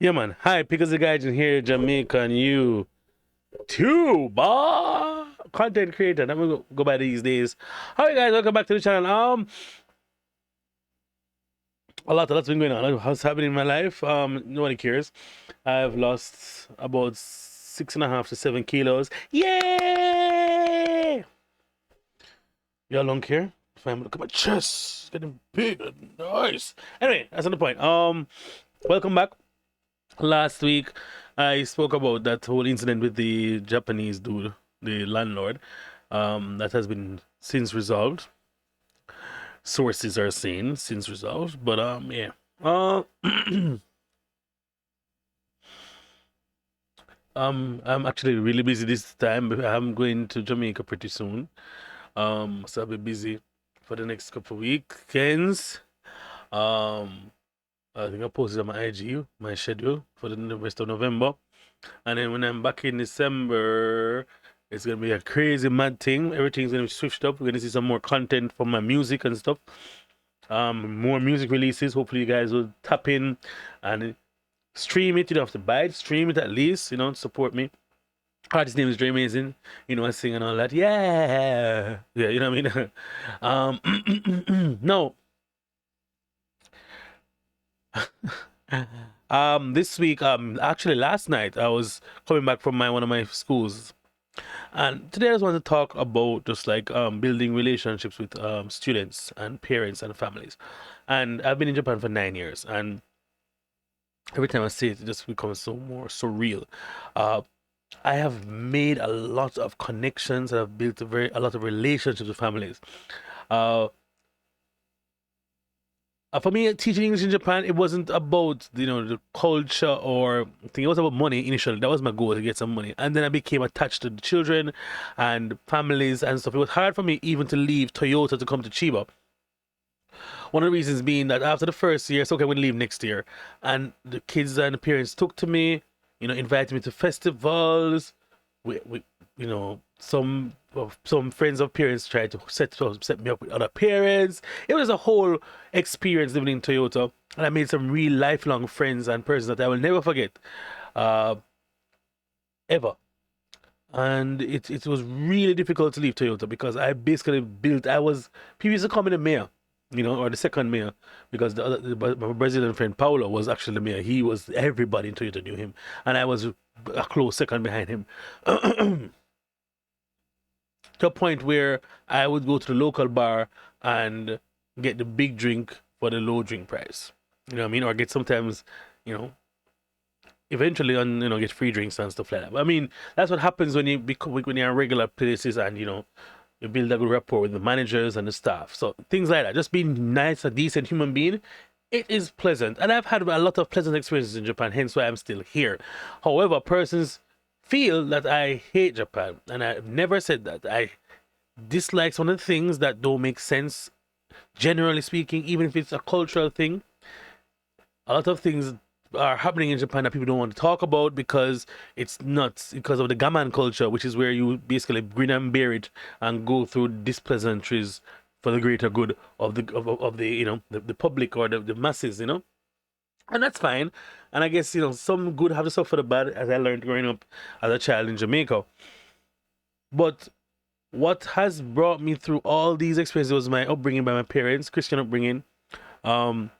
Yeah, man. Hi, Pickles the Guys in here, Jamaican YouTuber content creator. I'm gonna go by these days. Hi, guys. Welcome back to the channel. A lot's been going on. What's happening in my life? Nobody cares. I've lost about 6.5 to 7 kilos. Yay! Y'all don't care. Fam, look at my chest. It's getting big and nice. Anyway, that's not the point. Welcome back. Last week, I spoke about that whole incident with the Japanese dude, the landlord. That has been since resolved. Sources are saying since resolved, but yeah. I'm actually really busy this time. I'm going to Jamaica pretty soon. So I'll be busy for the next couple of weekends. Um, I think I posted on my IG my schedule for the rest of November. And then when I'm back in December, it's gonna be a crazy mad thing. Everything's gonna be switched up. We're gonna see some more content from my music and stuff. More music releases. Hopefully you guys will tap in and stream it. You don't have to buy it, stream it at least, support me. Artist name is Dre Amazing. I sing and all that. Yeah. Yeah, you know what I mean? No. This week, actually last night I was coming back from one of my schools. And today I just want to talk about just like building relationships with students and parents and families. And I've been in Japan for 9 years, and every time I see it, it just becomes so more surreal. Uh, I have made a lot of connections. I've built a lot of relationships with families. Uh, for me, teaching English in Japan, it wasn't about the culture or thing. It was about money initially. That was my goal, to get some money, and then I became attached to the children and families and stuff. It was hard for me even to leave Toyota to come to Chiba. One of the reasons being that after the first year, it's okay, I'm gonna leave next year, and the kids and the parents took to me, invited me to festivals. We some friends of parents tried to set me up with other parents. It was a whole experience living in Toyota, and I made some real lifelong friends and persons that I will never forget, uh, ever. And it was really difficult to leave Toyota because I basically built. I was people used to call me the mayor, or the second mayor, because my Brazilian friend Paulo was actually the mayor. He was everybody in Toyota knew him, and I was a close second behind him. To a point where I would go to the local bar and get the big drink for the low drink price. You know what I mean? Or get sometimes, you know, eventually on get free drinks and stuff like that. But I mean, that's what happens when you're in regular places and you build a good rapport with the managers and the staff. So things like that. Just being nice, a decent human being. It is pleasant, and I've had a lot of pleasant experiences in Japan. Hence why I'm still here. However, persons feel that I hate Japan, and I've never said that. I dislike some of the things that don't make sense, generally speaking, even if it's a cultural thing. A lot of things are happening in Japan that people don't want to talk about because it's nuts, because of the gaman culture, which is where you basically grin and bear it and go through displeasantries for the greater good of the the public or the masses, and that's fine. And I guess some good have to suffer the bad, as I learned growing up as a child in Jamaica. But what has brought me through all these experiences was my upbringing by my parents, Christian upbringing, um,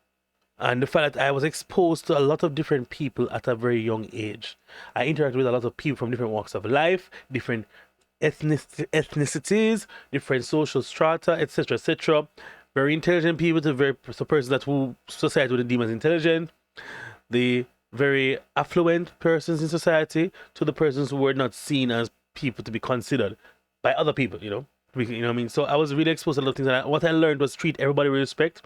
and the fact that I was exposed to a lot of different people at a very young age. I interacted with a lot of people from different walks of life, different ethnicities, different social strata, etc., etc. Very intelligent people to very so persons that who society would deem as intelligent, the very affluent persons in society to the persons who were not seen as people to be considered by other people, you know what I mean? So I was really exposed to a lot of things, and what I learned was treat everybody with respect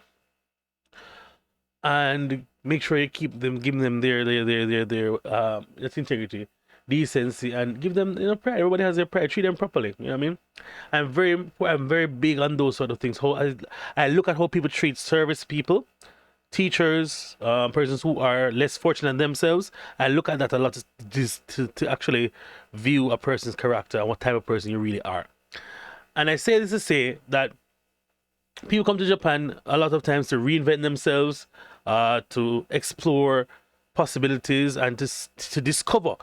and make sure you keep them, giving them their that's integrity, decency, and give them pride. Everybody has their pride. Treat them properly. You know what I mean? I'm very big on those sort of things. How I look at how people treat service people, teachers, persons who are less fortunate than themselves. I look at that a lot to actually view a person's character and what type of person you really are. And I say this to say that people come to Japan a lot of times to reinvent themselves, to explore, possibilities and to discover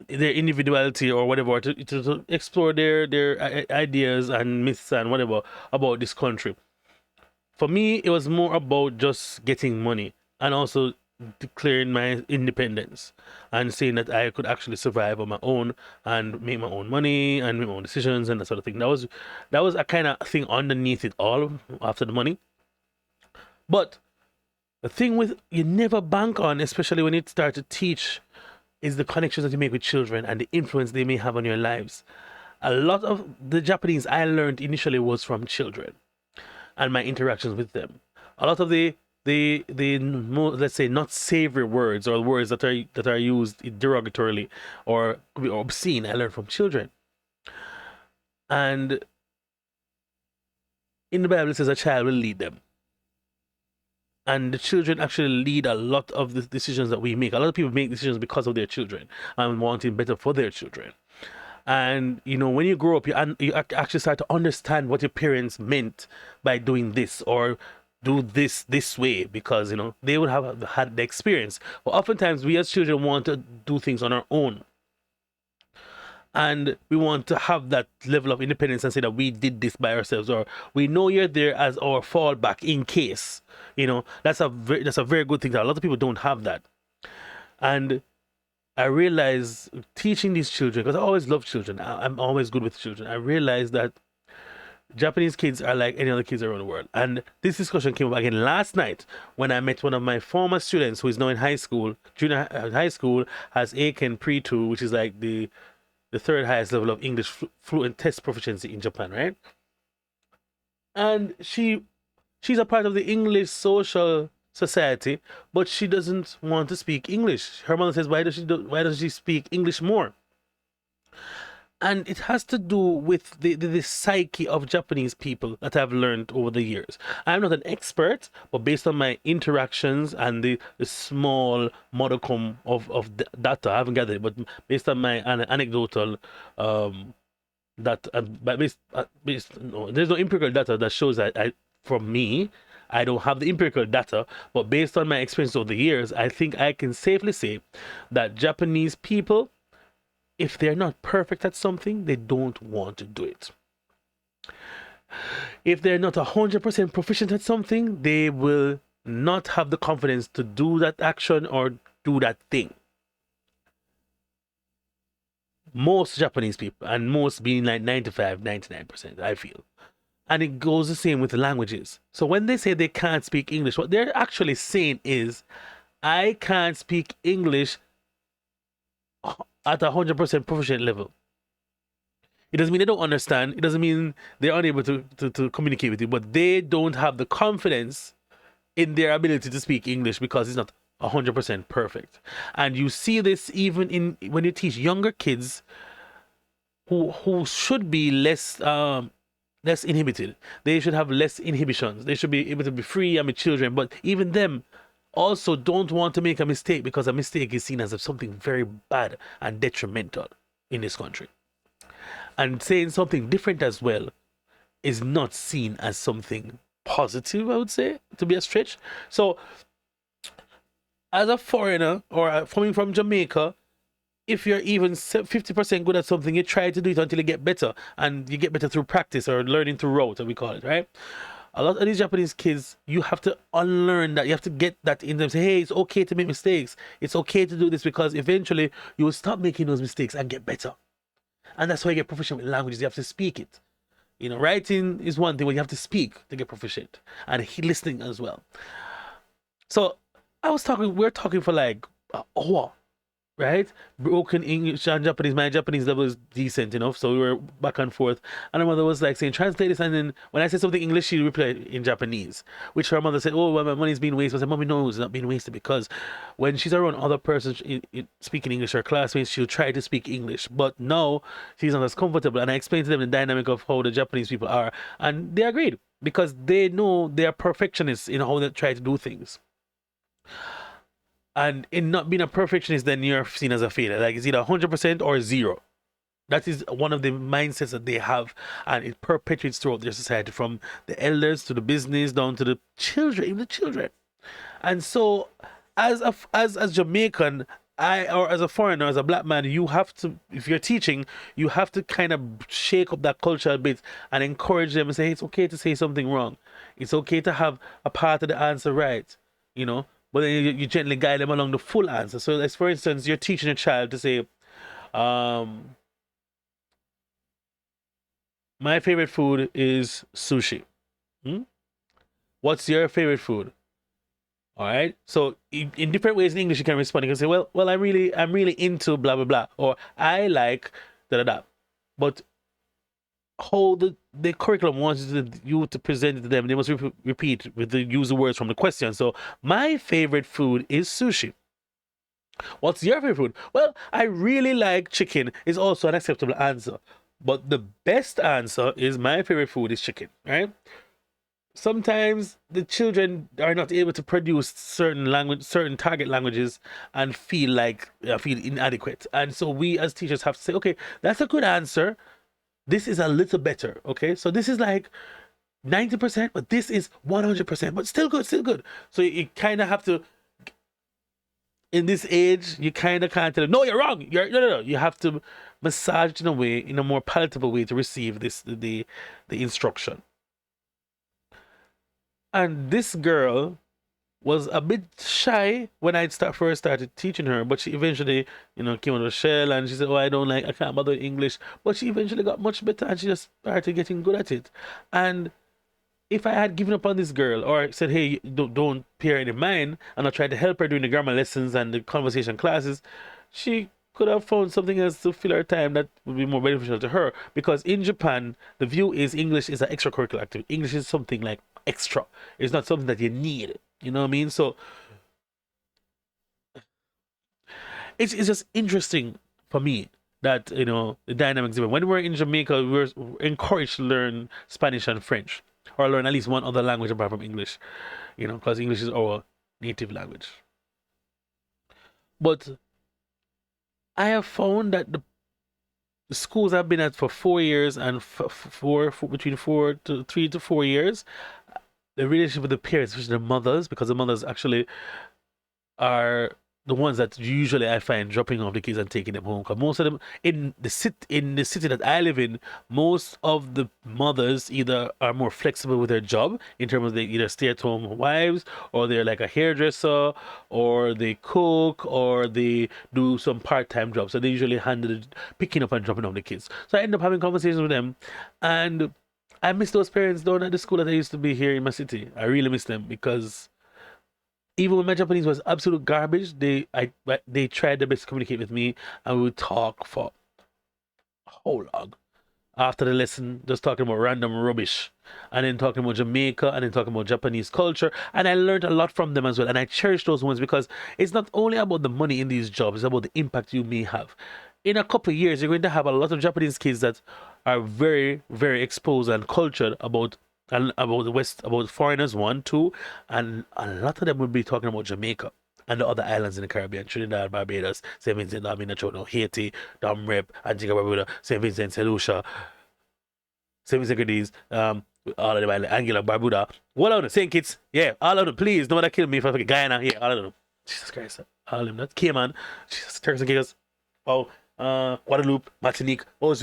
their individuality or whatever, to explore their ideas and myths and whatever about this country. For me, it was more about just getting money and also declaring my independence and saying that I could actually survive on my own and make my own money and make my own decisions and that sort of thing. That was a kind of thing underneath it all after the money. But the thing with you never bank on, especially when you start to teach, is the connections that you make with children and the influence they may have on your lives. A lot of the Japanese I learned initially was from children and my interactions with them. A lot of the let's say not savory words or words that are used derogatorily or could be obscene, I learned from children. And in the Bible it says a child will lead them. And the children actually lead a lot of the decisions that we make. A lot of people make decisions because of their children and wanting better for their children. And when you grow up, you actually start to understand what your parents meant by doing this or do this way, because they would have had the experience. But oftentimes we as children want to do things on our own, and we want to have that level of independence and say that we did this by ourselves, or we know you're there as our fallback in case. That's a very good thing that a lot of people don't have that. And I realize teaching these children, because I always love children, I'm always good with children. I realized that Japanese kids are like any other kids around the world. And this discussion came up again last night when I met one of my former students who is now in high school, junior high school, has Aiken Pre-2, which is like the third highest level of English fluent test proficiency in Japan, right? And she's a part of the English social society, but she doesn't want to speak English. Her mother says, why does she speak English more? And it has to do with the psyche of Japanese people that I've learned over the years. I'm not an expert, but based on my interactions and the small modicum of data, I haven't gathered it, but based on my anecdotal that but no, there's no empirical data that shows that from me, I don't have the empirical data, but based on my experience over the years, I think I can safely say that Japanese people, if they're not perfect at something, they don't want to do it. If they're not 100% proficient at something, they will not have the confidence to do that action or do that thing. Most Japanese people, and most being like 95-99%, I feel. And it goes the same with the languages. So when they say they can't speak English, what they're actually saying is, I can't speak English at 100% proficient level. It doesn't mean they don't understand. It doesn't mean they're unable to communicate with you, but they don't have the confidence in their ability to speak English because it's not 100% perfect. And you see this even in when you teach younger kids who should be less inhibited. They should have less inhibitions. They should be able to be free and be children. But even them also don't want to make a mistake, because a mistake is seen as something very bad and detrimental in this country. And saying something different as well is not seen as something positive, I would say, to be a stretch. So, as a foreigner or coming from Jamaica, if you're even 50% good at something, you try to do it until you get better, and you get better through practice or learning through rote, as we call it, right? A lot of these Japanese kids, you have to unlearn that. You have to get that in them. Say, hey, it's okay to make mistakes. It's okay to do this, because eventually you will stop making those mistakes and get better. And that's why you get proficient with languages. You have to speak it. Writing is one thing, but you have to speak to get proficient, and listening as well. So we're talking for like an hour, right? Broken English and Japanese. My Japanese level is decent enough, so we were back and forth. And her mother was like saying, translate this. And then when I said something English, she replied in Japanese, which her mother said, oh, well, my money's being wasted. I said, Mommy, no, it's not being wasted, because when she's around other persons speaking English, her classmates, she'll try to speak English. But now she's not as comfortable. And I explained to them the dynamic of how the Japanese people are. And they agreed, because they know they are perfectionists in how they try to do things. And in not being a perfectionist, then you're seen as a failure. Like, it's either 100% or zero. That is one of the mindsets that they have, and it perpetuates throughout their society, from the elders to the business down to the children, even the children. And so as Jamaican, or as a foreigner, as a black man, you have to, if you're teaching, you have to kind of shake up that culture a bit and encourage them and say, hey, it's okay to say something wrong. It's okay to have a part of the answer right, you know. But then you gently guide them along the full answer. So, as for instance, you're teaching a child to say, um, my favorite food is sushi. Hmm? What's your favorite food? All right. So in different ways in English, you can respond. You can say, well, I'm really into blah blah blah, or I like da da da. But how the curriculum wants you to present it to them, they must repeat with the use the words from the question. So my favorite food is sushi. What's your favorite food? Well, I really like chicken. Is also an acceptable answer. But the best answer is my favorite food is chicken, right? Sometimes the children are not able to produce certain target languages, and feel inadequate. And so we as teachers have to say, okay, that's a good answer. This is a little better. Okay, so this is like 90%, but this is 100%, but still good, still good. So you kind of have to, in this age, you kind of can't tell them, no, you're wrong. You're no, no, no. You have to massage it in a way, in a more palatable way, to receive the instruction. And this girl was a bit shy when first started teaching her, but she eventually, came out of the shell, and she said, "Oh, I can't bother with English." But she eventually got much better, and she just started getting good at it. And if I had given up on this girl, or said, "Hey, don't pay her any mind," and I tried to help her during the grammar lessons and the conversation classes, she could have found something else to fill her time that would be more beneficial to her. Because in Japan, the view is English is an extracurricular activity. English is something like extra. It's not something that you need. You know what I mean? So it's just interesting for me that the dynamics. When we were in Jamaica, we were encouraged to learn Spanish and French, or learn at least one other language apart from English. Because English is our native language. But I have found that the schools I've been at for 4 years, and between 3 to 4 years, the relationship with the parents, especially the mothers, because the mothers actually are the ones that usually I find dropping off the kids and taking them home. Because most of them in the city that I live in, most of the mothers either are more flexible with their job in terms of they either stay at home wives, or they're like a hairdresser, or they cook, or they do some part time job. So they usually handle picking up and dropping off the kids. So I end up having conversations with them, and I miss those parents down at the school that I used to be here in my city. I really miss them, because even when my Japanese was absolute garbage, they tried their best to communicate with me, and we would talk for a whole long after the lesson, just talking about random rubbish, and then talking about Jamaica, and then talking about Japanese culture. And I learned a lot from them as well. And I cherish those ones, because it's not only about the money in these jobs, it's about the impact you may have. In a couple of years, you're going to have a lot of Japanese kids that are very, very exposed and cultured about the West, about foreigners, one, two, and a lot of them will be talking about Jamaica and the other islands in the Caribbean: Trinidad, Barbados, St. Vincent, Dominica, Haiti, Dom Rep, Antigua, Barbuda, St. Vincent, St. Lucia, St. Vincent Grenadines, all of them, Anguilla, Barbuda, all of them, St. Kitts, yeah, all of them. Please, nobody kill me if I forget Guyana, yeah, all of them. Jesus Christ, all of them. That Cayman, Jesus, Turks and Caicos, oh, Guadeloupe, Martinique, oh,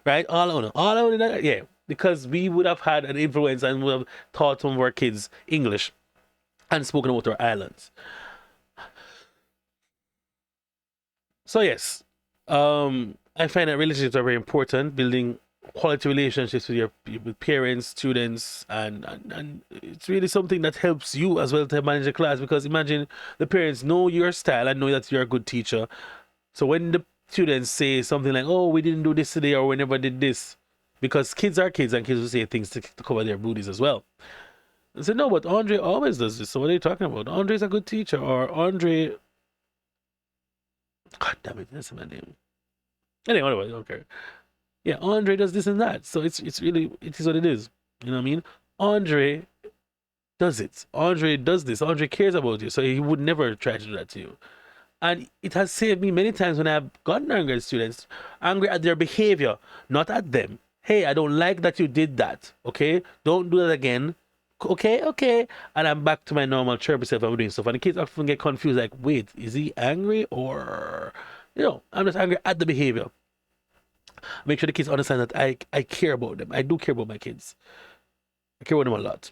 right, all of them, yeah. Because we would have had an influence and would have taught some of our kids English and spoken about our islands. So yes, I find that relationships are very important. Building quality relationships with parents, students, and it's really something that helps you as well to manage a class. Because imagine, the parents know your style and know that you're a good teacher. So when the students say something like, "Oh, we didn't do this today," or "We never did this," because kids are kids, and kids will say things to cover their booties as well. I said, "No, but Andre always does this. So what are you talking about? Andre's a good teacher," or "Andre, God damn it, that's my name." Anyway, whatever, I don't care. Yeah, Andre does this and that. So it's really, it is what it is. You know what I mean? Andre does it. Andre does this. Andre cares about you. So he would never try to do that to you. And it has saved me many times when I've gotten angry at students, angry at their behavior, not at them. "Hey, I don't like that you did that. Okay? Don't do that again. okay, okay, and I'm back to my normal chirpy self. I'm doing stuff, and the kids often get confused, like, wait, is he angry or, I'm just angry at the behavior. Make sure the kids understand that I care about them. I do care about my kids. I care about them a lot.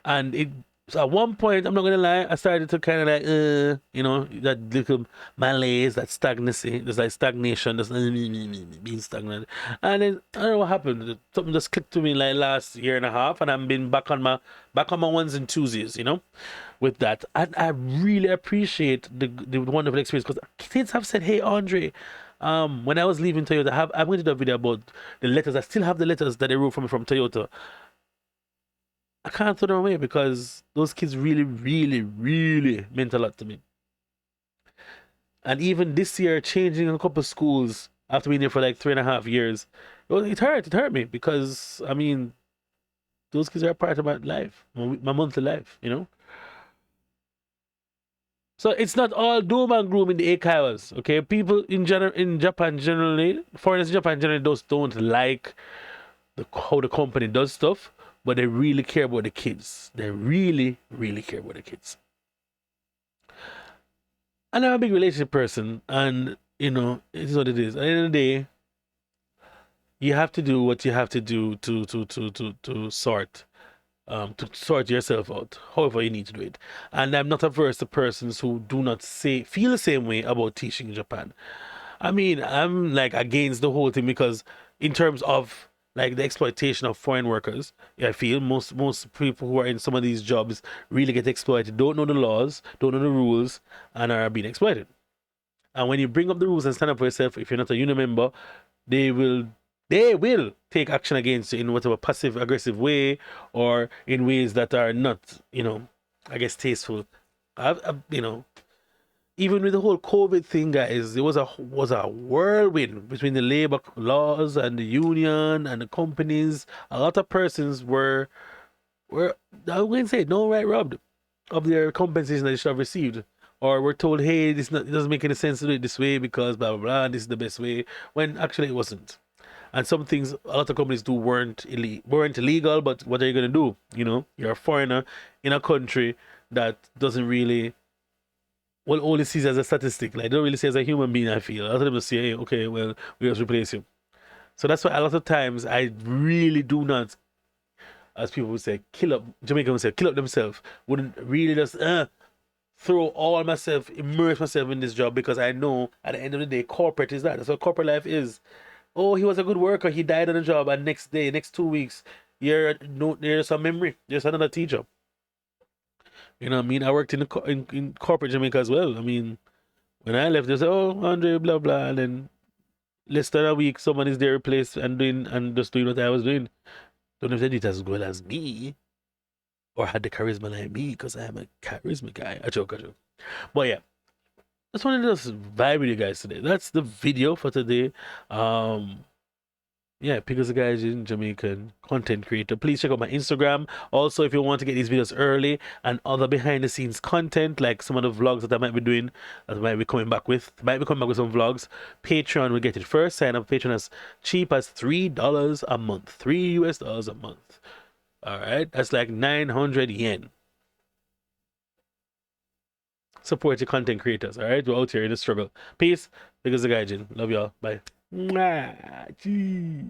And so at one point, I'm not gonna lie, I started to kind of like, that little malaise, that stagnancy, there's like stagnation, there's being stagnant. And then I don't know what happened. Something just clicked to me like last year and a half, and I've been back on my ones and twosies, with that. And I really appreciate the wonderful experience because kids have said, "Hey, Andre." When I was leaving Toyota, I'm going to do a video about the letters. I still have the letters that they wrote from Toyota. I can't throw them away because those kids really, really, really meant a lot to me. And even this year, changing a couple of schools after being there for like 3.5 years, it hurt. It hurt me because I mean, those kids are a part of my life, my monthly life. So it's not all doom and gloom in the Eikaiwas, okay? People in Japan generally, foreigners in Japan generally don't like how the company does stuff, but they really care about the kids. They really, really care about the kids. And I'm a big relationship person, and it is what it is. At the end of the day, you have to do what you have to do to sort yourself out, however you need to do it. And I'm not averse to persons who do not feel the same way about teaching in Japan. I mean, I'm like against the whole thing because in terms of like the exploitation of foreign workers, I feel most people who are in some of these jobs really get exploited, don't know the laws, don't know the rules, and are being exploited. And when you bring up the rules and stand up for yourself, if you're not a union member, they will take action against you in whatever passive aggressive way or in ways that are not, I guess tasteful. Even with the whole COVID thing, guys, it was a whirlwind between the labor laws and the union and the companies. A lot of persons were I'm going to say no right robbed of their compensation that they should have received. Or were told, hey, it doesn't make any sense to do it this way because blah blah blah, and this is the best way, when actually it wasn't. And some things a lot of companies do weren't illegal, but what are you gonna do? You're a foreigner in a country that doesn't really, well, only sees as a statistic. Like, don't really see as a human being, I feel. A lot of them just say, hey, okay, well, we just replace you. So that's why a lot of times I really do not, as people would say, Jamaican would say, kill up themselves. Wouldn't really just throw all myself, immerse myself in this job because I know at the end of the day, corporate is that. That's what corporate life is. Oh, he was a good worker. He died on the job, and next day, next 2 weeks, you're no, there's a memory. There's another teacher. You know what I mean? I worked in corporate Jamaica as well. I mean, when I left, they said, "Oh, Andre, blah blah," and then less than a week, someone is there replaced and just doing what I was doing. Don't know if they did it as well as me or had the charisma like me because I am a charisma guy. A joke, a joke. But yeah, just wanted to just vibe with you guys today. That's the video for today. Um, yeah, because the guy is in Jamaican content creator. Please check out my Instagram. Also, if you want to get these videos early and other behind the scenes content, like some of the vlogs that I might be doing, that I might be coming back with, some vlogs. Patreon will get it first. Sign up Patreon as cheap as $3 a month, $3 a month. All right, that's like 900 yen. Support your content creators. All right, we're out here in the struggle. Peace. Because the guy, Jin. Love y'all. Bye. Mwah. Gee.